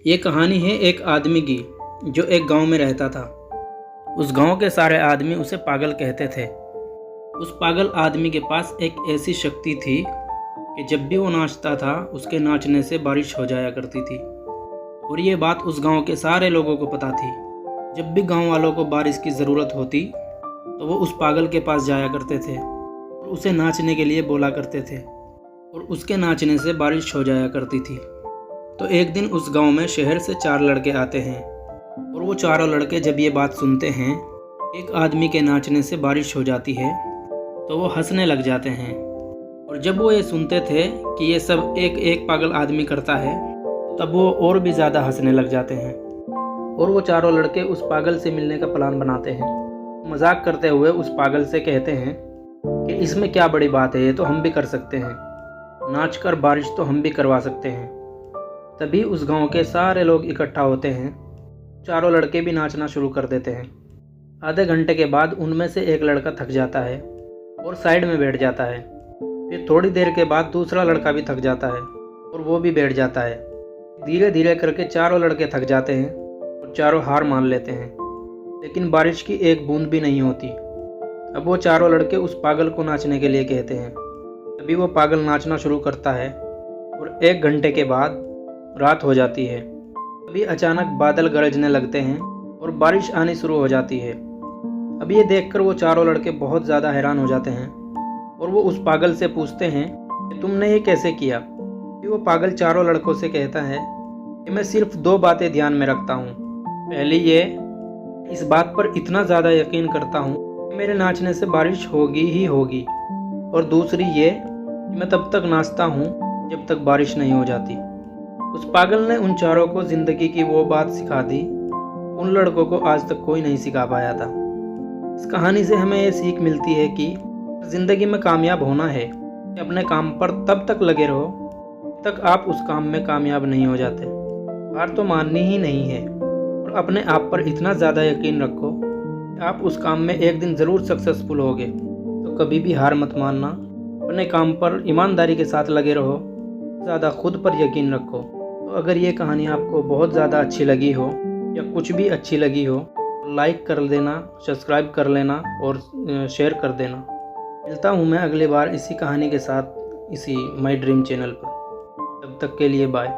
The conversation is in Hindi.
ये कहानी है एक आदमी की जो एक गांव में रहता था। उस गांव के सारे आदमी उसे पागल कहते थे। उस पागल आदमी के पास एक ऐसी शक्ति थी कि जब भी वो नाचता था उसके नाचने से बारिश हो जाया करती थी। और ये बात उस गांव के सारे लोगों को पता थी। जब भी गांव वालों को बारिश की ज़रूरत होती तो वो उस पागल के पास जाया करते थे और उसे नाचने के लिए बोला करते थे और उसके नाचने से बारिश हो जाया करती थी। तो एक दिन उस गांव में शहर से 4 लड़के आते हैं और वो चारों लड़के जब ये बात सुनते हैं एक आदमी के नाचने से बारिश हो जाती है तो वो हंसने लग जाते हैं। और जब वो ये सुनते थे कि ये सब एक एक पागल आदमी करता है तब वो और भी ज़्यादा हंसने लग जाते हैं। और वो चारों लड़के उस पागल से मिलने का प्लान बनाते हैं। मजाक करते हुए उस पागल से कहते हैं कि इसमें क्या बड़ी बात है, ये तो हम भी कर सकते हैं, नाच कर बारिश तो हम भी करवा सकते हैं। तभी उस गांव के सारे लोग इकट्ठा होते हैं। चारों लड़के भी नाचना शुरू कर देते हैं। आधे घंटे के बाद उनमें से एक लड़का थक जाता है और साइड में बैठ जाता है। फिर थोड़ी देर के बाद दूसरा लड़का भी थक जाता है और वो भी बैठ जाता है। धीरे धीरे करके चारों लड़के थक जाते हैं और चारों हार मान लेते हैं, लेकिन बारिश की एक बूंद भी नहीं होती। अब वो चारों लड़के उस पागल को नाचने के लिए कहते हैं। तभी वो पागल नाचना शुरू करता है और 1 घंटे के बाद रात हो जाती है। तभी अचानक बादल गरजने लगते हैं और बारिश आनी शुरू हो जाती है। अब ये देखकर वो चारों लड़के बहुत ज़्यादा हैरान हो जाते हैं और वो उस पागल से पूछते हैं कि तुमने ये कैसे किया। फिर वो पागल चारों लड़कों से कहता है कि मैं सिर्फ 2 बातें ध्यान में रखता हूँ। पहली ये, इस बात पर इतना ज़्यादा यकीन करता हूँ कि मेरे नाचने से बारिश होगी ही होगी, और दूसरी ये कि मैं तब तक नाचता हूँ जब तक बारिश नहीं हो जाती। उस पागल ने उन चारों को ज़िंदगी की वो बात सिखा दी उन लड़कों को आज तक कोई नहीं सिखा पाया था। इस कहानी से हमें ये सीख मिलती है कि ज़िंदगी में कामयाब होना है कि अपने काम पर तब तक लगे रहो जब तक आप उस काम में कामयाब नहीं हो जाते। हार तो माननी ही नहीं है और अपने आप पर इतना ज़्यादा यकीन रखो कि आप उस काम में एक दिन ज़रूर सक्सेसफुल होगे। तो कभी भी हार मत मानना, अपने काम पर ईमानदारी के साथ लगे रहो, ज़्यादा खुद पर यकीन रखो। तो अगर ये कहानी आपको बहुत ज़्यादा अच्छी लगी हो या कुछ भी अच्छी लगी हो तो लाइक कर देना, सब्सक्राइब कर लेना और शेयर कर देना। मिलता हूँ मैं अगली बार इसी कहानी के साथ इसी माई ड्रीम चैनल पर। तब तक के लिए बाय।